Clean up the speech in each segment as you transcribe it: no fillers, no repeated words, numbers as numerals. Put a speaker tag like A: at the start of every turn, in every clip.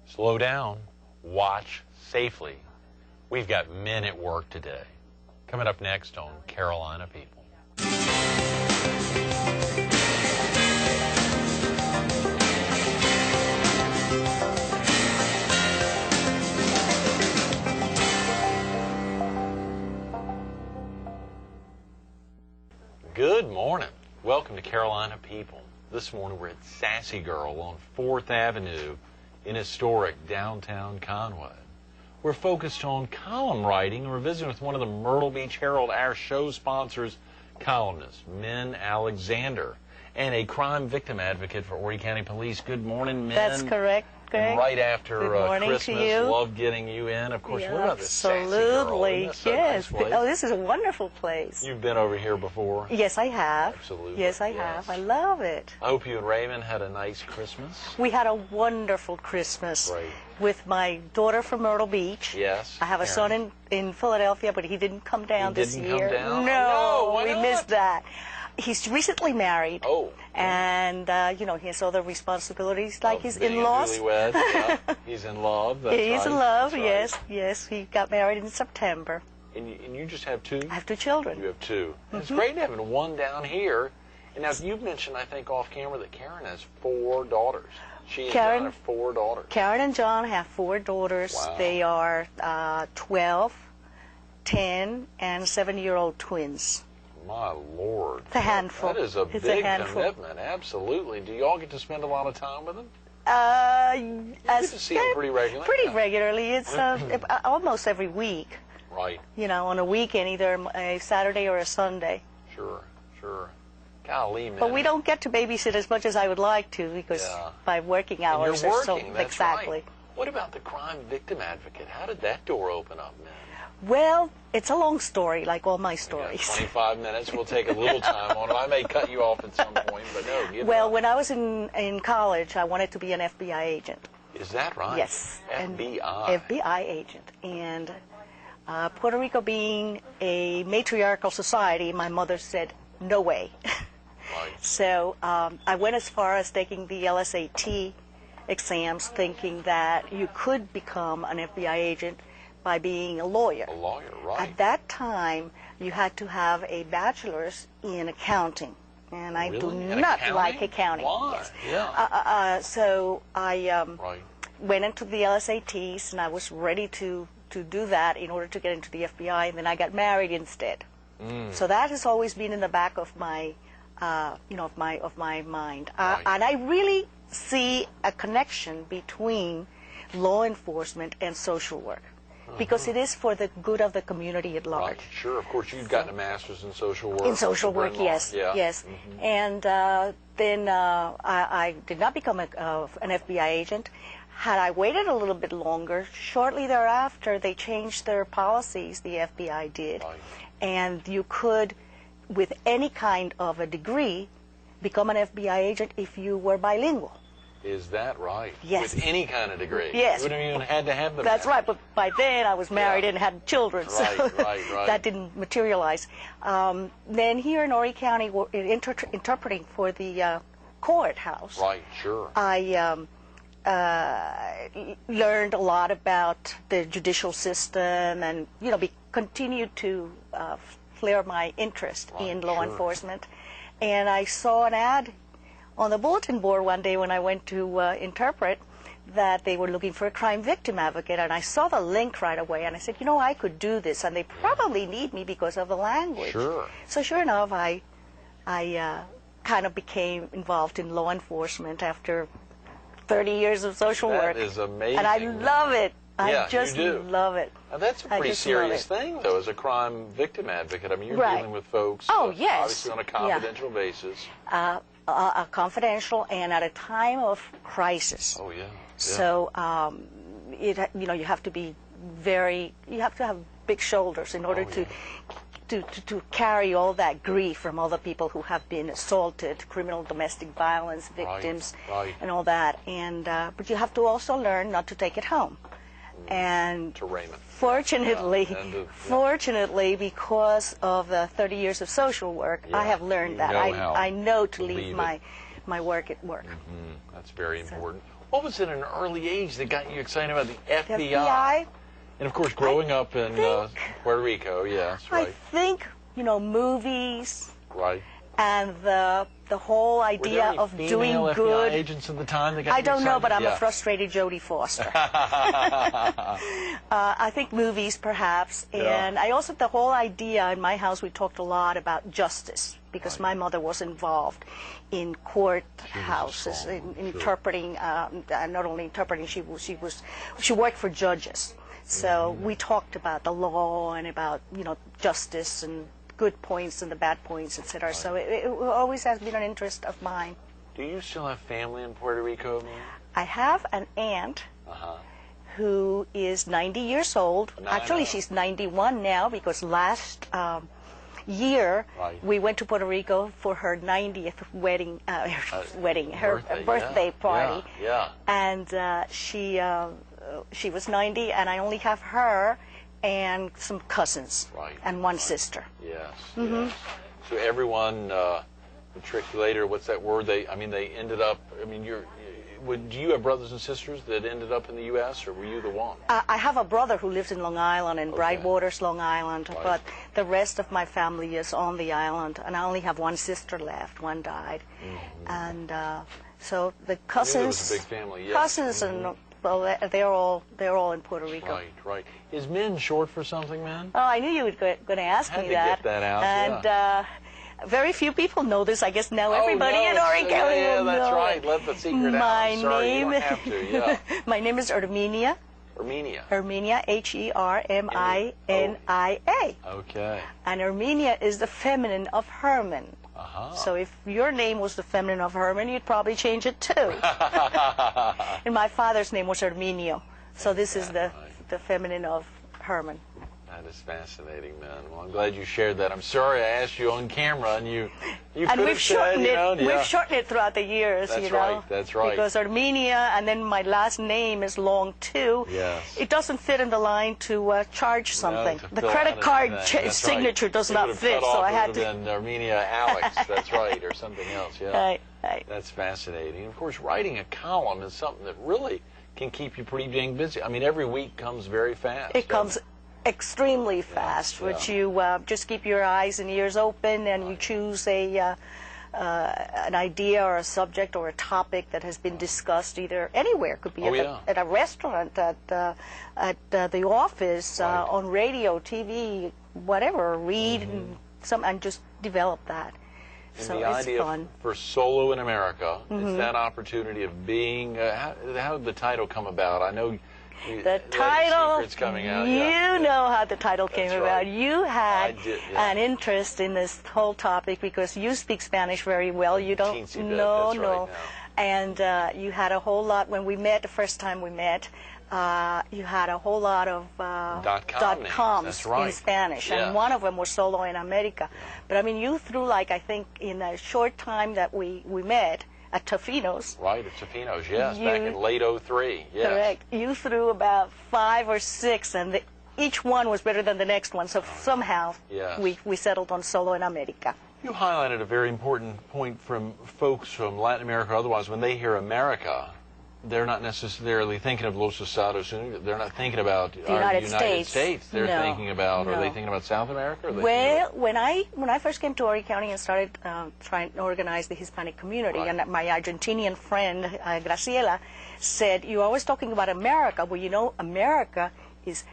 A: Slow down. Watch safely. We've got men at work today. Coming up next on Carolina People. Good morning. Welcome to Carolina People. This morning we're at Sassy Girl on 4th Avenue in historic downtown Conway. We're focused on column writing, and we're visiting with one of the Myrtle Beach Herald, our show sponsors, columnist, Min Alexander, and a crime victim advocate for Horry County Police. Good morning, Min.
B: That's correct, Greg.
A: And right after Christmas,
B: to you.
A: Love getting you in. Of course,
B: Yeah,
A: what about this Sassy Girl?
B: absolutely,
A: Isn't this a
B: yes.
A: nice place?
B: Oh, this is a wonderful place.
A: You've been over here before?
B: Yes, I have.
A: Absolutely.
B: Yes, I have. I love it.
A: I hope you and Raymond had a nice Christmas.
B: We had a wonderful Christmas
A: Great.
B: with my daughter from Myrtle Beach.
A: Yes.
B: I have a son in Philadelphia, but he didn't come down this
A: didn't
B: year.
A: come down?
B: No,
A: Oh, no, why
B: we
A: not?
B: missed that. He's recently married.
A: Oh.
B: And, you know, he has other responsibilities like his
A: Being
B: in-laws.
A: newlywed, yeah. He's in love. That's
B: He's
A: right.
B: in love,
A: That's
B: yes,
A: right.
B: yes. He got married in September.
A: And you just have two?
B: I have two children.
A: You have two. It's great having one down here. And now you've mentioned, I think, off camera that Karen has 4 daughters. She and
B: Karen-
A: John have 4 daughters.
B: Karen and John have 4 daughters.
A: Wow.
B: They are 12, 10, and 7-year-old twins.
A: My Lord.
B: It's a handful.
A: That is a
B: It's
A: big
B: a handful.
A: commitment. Absolutely. Do you all get to spend a lot of time with them?
B: You
A: get to see them pretty regularly?
B: Pretty regularly. It's almost every week.
A: Right.
B: You know, on a weekend, either a Saturday or a Sunday.
A: Sure, sure. Golly, man.
B: But we don't get to babysit as much as I would like to because
A: Yeah.
B: my working
A: And
B: hours
A: you're
B: are so
A: working, that's
B: exactly.
A: right. What about the crime victim advocate? How did that door open up, man?
B: Well, it's a long story, like all my
A: We got
B: stories.
A: 25 minutes. We'll take a little time on it. I may cut you off at some point, but no, give it
B: Well,
A: up.
B: when I was in college, I wanted to be an FBI agent.
A: Is that right?
B: Yes.
A: FBI.
B: FBI agent. And Puerto Rico being a matriarchal society, my mother said, no way.
A: Right.
B: So I went as far as taking the LSAT exams, thinking that you could become an FBI agent by being a lawyer.
A: A lawyer, right.
B: At that time, you had to have a bachelor's in accounting. And I do
A: Really? In
B: not
A: accounting?
B: like accounting.
A: Why?
B: Yes.
A: Yeah.
B: So I
A: Right.
B: went into the LSATs, and I was ready to do that in order to get into the FBI, and then I got married instead. So that has always been in the back of my, of my mind.
A: Right.
B: And I really see a connection between law enforcement and social work, because it is for the good of the community at large.
A: Right. Sure. Of course, you've gotten a master's in social work.
B: In social work,
A: Bryn Mawr.
B: yes,
A: Yeah.
B: yes. And then I did not become an FBI agent. Had I waited a little bit longer, shortly thereafter, they changed their policies, the FBI did.
A: Right.
B: And you could, with any kind of a degree, become an FBI agent if you were bilingual.
A: Is that right?
B: Yes.
A: With any kind of degree?
B: Yes.
A: You wouldn't even had to have the
B: That's right,
A: master's.
B: but by then I was married
A: Yeah.
B: and had children, so
A: Right.
B: that didn't materialize. Then here in Horry County, interpreting for the courthouse,
A: Right, sure.
B: I learned a lot about the judicial system, and continued to flare my interest in law
A: sure.
B: enforcement. And I saw an ad on the bulletin board one day when I went to interpret that they were looking for a crime victim advocate, and I saw the link right away, and I said, I could do this, and they probably need me because of the language.
A: Sure.
B: So sure enough, I kind of became involved in law enforcement after 30 years of social work.
A: That is amazing.
B: And I love it.
A: Yeah,
B: I just
A: you do.
B: love it.
A: Now, that's a
B: I
A: pretty
B: just love
A: serious
B: it.
A: thing, though, as a crime victim advocate. I mean, you're
B: Right.
A: dealing with folks,
B: Oh, yes.
A: obviously on a confidential basis.
B: Confidential and at a time of crisis.
A: Oh, yeah.
B: So, you have to be you have to have big shoulders in order to carry all that grief from all the people who have been assaulted, criminal domestic violence victims,
A: right.
B: and all that. And but you have to also learn not to take it home. And
A: To Raymond.
B: fortunately,
A: Yeah, and
B: fortunately, because of the 30 years of social work, I have learned
A: you
B: that.
A: know how
B: I know to
A: to
B: leave
A: leave
B: my work at work.
A: That's very important. What was it at an early age that got you excited about the FBI?
B: FBI?
A: And of course, growing up in Puerto Rico, yes, right.
B: I think, movies.
A: Right.
B: And the whole idea of doing
A: FBI
B: good.
A: Agents at the time that got
B: I don't know, but I'm
A: yeah.
B: a frustrated Jodie Foster. I think movies, perhaps, and I also the whole idea in my house. We talked a lot about justice because my mother was involved in court houses, in interpreting. Not only interpreting, she worked for judges. So we talked about the law and about justice and good points and the bad points, etc. Right. So it always has been an interest of mine.
A: Do you still have family in Puerto Rico, man?
B: I have an aunt who is 90 years old. Actually, she's 91 now because last year we went to Puerto Rico for her 90th wedding, her birthday party.
A: Yeah.
B: And she was 90, and I only have her and some cousins and one sister.
A: Yes. Yes. So everyone matriculated, or what's that word? They ended up. Do you have brothers and sisters that ended up in the U.S., or were you the one?
B: I have a brother who lives in Long Island, in Brightwaters, Long Island, but the rest of my family is on the island, and I only have one sister left. One died, and so the cousins,
A: it was a big family. Yes.
B: Cousins and. Well, they're all in Puerto Rico.
A: Right, right. Is Min short for something, man?
B: Oh, I knew you were going to ask me that.
A: Get that out.
B: And very few people know this. I guess now everybody in Oregon
A: will
B: know.
A: That's right. Let the secret out. I'm sorry, you don't have to. Yeah.
B: My name is Herminia.
A: Herminia.
B: Herminia, Herminia.
A: Okay.
B: And Herminia is the feminine of Herman. So if your name was the feminine of Herman, you'd probably change it too. And my father's name was Herminio. So this is the feminine of Herman.
A: That is fascinating, man. Well, I'm glad you shared that. I'm sorry I asked you on camera, and you
B: and
A: could
B: we've
A: have said,
B: shortened it. We've shortened it throughout the years,
A: That's right. That's right.
B: Because Armenia, and then my last name is long too.
A: Yes.
B: It doesn't fit in the line to charge something. The credit card signature does not fit, so I had to.
A: Been Armenia Alex. That's right, or something else. Yeah.
B: Right.
A: That's fascinating. Of course, writing a column is something that really can keep you pretty dang busy. Every week comes very fast.
B: It comes extremely fast, which you just keep your eyes and ears open, and you choose an idea or a subject or a topic that has been discussed either anywhere. Could be at a restaurant, at the office, on radio, TV, whatever. Read and just develop that.
A: And
B: so
A: the
B: it's
A: idea
B: fun.
A: For Solo in America is that opportunity of being. How did the title come about? I know.
B: The title,
A: coming out.
B: You know how the title came about. You had
A: an
B: interest in this whole topic because you speak Spanish very well. You don't
A: no.
B: And you had a whole lot, when we met, the first time we met, you had a whole lot of .coms in Spanish, and one of them was Solo in America. But you threw, I think in a short time that we met, at Tofino's.
A: Right, at Tofino's, yes, back in late '03. Yes.
B: Correct. You threw about 5 or 6, and each one was better than the next one, so somehow we settled on Solo in America.
A: You highlighted a very important point from folks from Latin America, otherwise, when they hear America, they're not necessarily thinking of Los Estados Unidos. They're not thinking about
B: the United States.
A: They're thinking about, are they thinking about South America?
B: Well, when I first came to Orange County and started trying to organize the Hispanic community, and my Argentinian friend, Graciela, said, you're always talking about America. Well, America is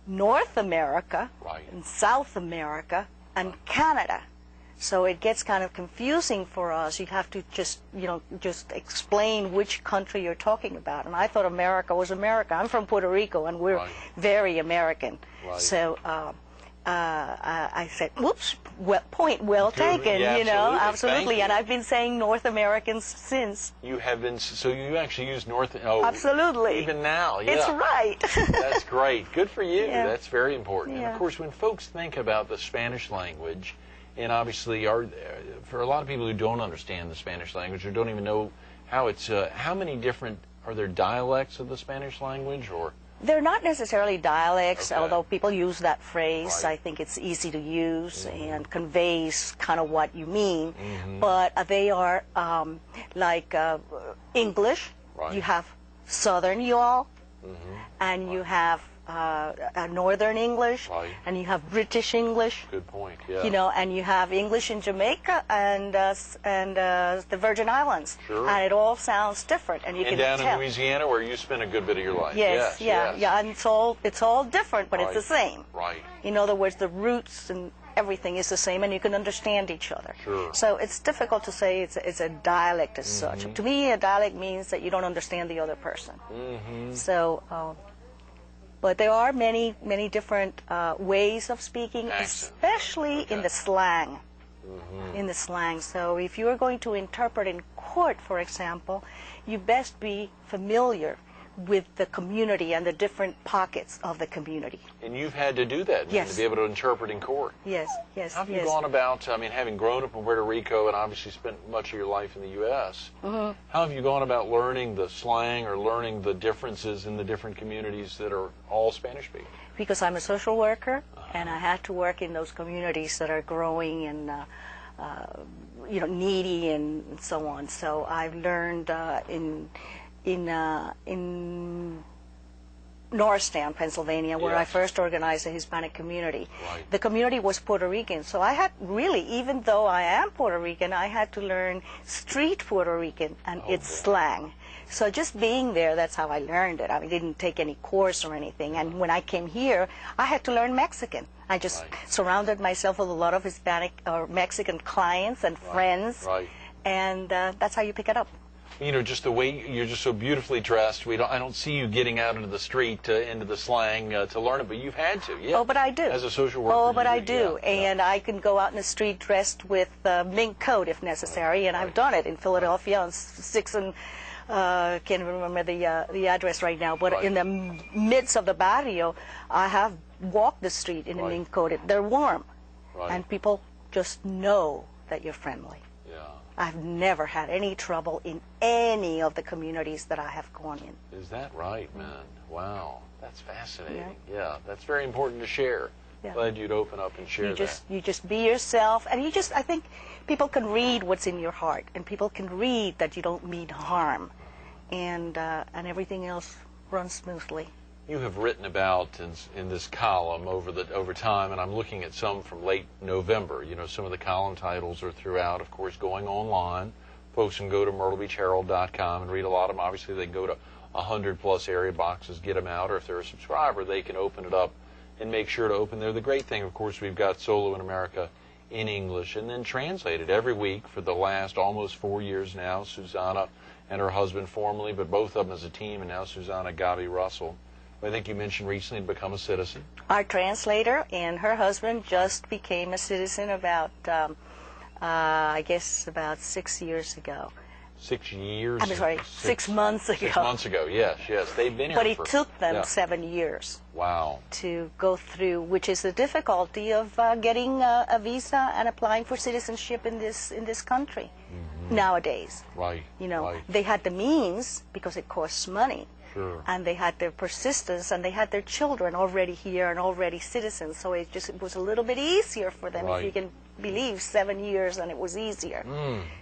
B: North America and South America and Canada. So it gets kind of confusing for us. You have to just explain which country you're talking about. And I thought America was America. I'm from Puerto Rico, and we're very American. So I said, whoops, point well taken, absolutely. And I've been saying North Americans since.
A: You have been, so you actually use North,
B: absolutely.
A: Even now,
B: It's right.
A: That's great. Good for you. That's very important. And of course, when folks think about the Spanish language, and obviously, for a lot of people who don't understand the Spanish language or don't even know how it's, how many different, are there dialects of the Spanish language, or?
B: They're not necessarily dialects, although people use that phrase. I think it's easy to use and conveys kind of what you mean. But they are like English,
A: Right.
B: You have Southern y'all, and you have Northern English,
A: Right.
B: and you have British English.
A: Good point. Yeah.
B: You know, and you have English in Jamaica and the Virgin Islands,
A: Sure.
B: and it all sounds different, and you
A: And
B: can
A: down
B: tell.
A: in Louisiana, where you spent a good bit of your life.
B: Yes,
A: Yes.
B: and it's all different, but it's the same.
A: Right.
B: In other words, the roots and everything is the same, and you can understand each other.
A: Sure.
B: So it's difficult to say it's a dialect as such. To me, a dialect means that you don't understand the other person. So, but there are many different ways of speaking,
A: Accent.
B: especially in the slang. In the slang. So if you are going to interpret in court, for example, you best be familiar with the community and the different pockets of the community.
A: And you've had to do that
B: Yes.
A: to be able to interpret in court.
B: Yes, yes,
A: How have you
B: yes.
A: gone about, I mean, having grown up in Puerto Rico and obviously spent much of your life in the U.S., how have you gone about learning the slang or learning the differences in the different communities that are all Spanish-speaking?
B: Because I'm a social worker, and I had to work in those communities that are growing and needy and so on. So I've learned in Norristown, Pennsylvania, where I
A: Yes.
B: first organized a Hispanic community.
A: Right.
B: The community was Puerto Rican, so I had really, even though I am Puerto Rican, I had to learn street Puerto Rican and its slang. So just being there, that's how I learned it. I didn't take any course or anything. And when I came here, I had to learn Mexican. I just surrounded myself with a lot of Hispanic or Mexican clients and friends,
A: Right.
B: and that's how you pick it up.
A: You know, just the way you're just so beautifully dressed. I don't see you getting out into the street, into the slang to learn it, but you've had to. Yeah.
B: Oh, but I do.
A: As a social worker.
B: Oh, but
A: you
B: I do.
A: Yeah.
B: And I can go out in the street dressed with a mink coat if necessary, and I've done it in Philadelphia on 6 and can't even remember the address right now, but in the midst of the barrio, I have walked the street in a mink coat. They're warm, and people just know that you're friendly.
A: Yeah.
B: I've never had any trouble in any of the communities that I have gone in.
A: Is that right, man? Wow. That's fascinating. Yeah. That's very important to share.
B: Yeah.
A: Glad you'd open up and share
B: You just be yourself, and I think people can read what's in your heart, and people can read that you don't mean harm, and everything else runs smoothly.
A: You have written about in this column over time, and I'm looking at some from late November. You know, some of the column titles are throughout, of course, going online. Folks can go to myrtlebeachherald.com and read a lot of them. Obviously, they can go to 100+ area boxes, get them out, or if they're a subscriber, they can open it up and make sure to open there. The great thing, of course, we've got Solo in America in English and then translated every week for the last almost 4 years now. Susanna and her husband formerly, but both of them as a team, and now Susanna Gabi Russell. I think you mentioned recently to become a citizen.
B: Our translator and her husband just became a citizen about, I guess, about 6 years ago.
A: 6 years?
B: I'm sorry, 6 months ago.
A: 6 months ago, yes. They've been here
B: But it
A: for,
B: took them
A: yeah.
B: 7 years.
A: Wow.
B: To go through, which is the difficulty of getting a visa and applying for citizenship in this country nowadays.
A: Right.
B: You know,
A: right.
B: they had the means because it costs money.
A: Sure.
B: And they had their persistence, and they had their children already here and already citizens. So it was a little bit easier for them, if you can believe, 7 years, and it was easier.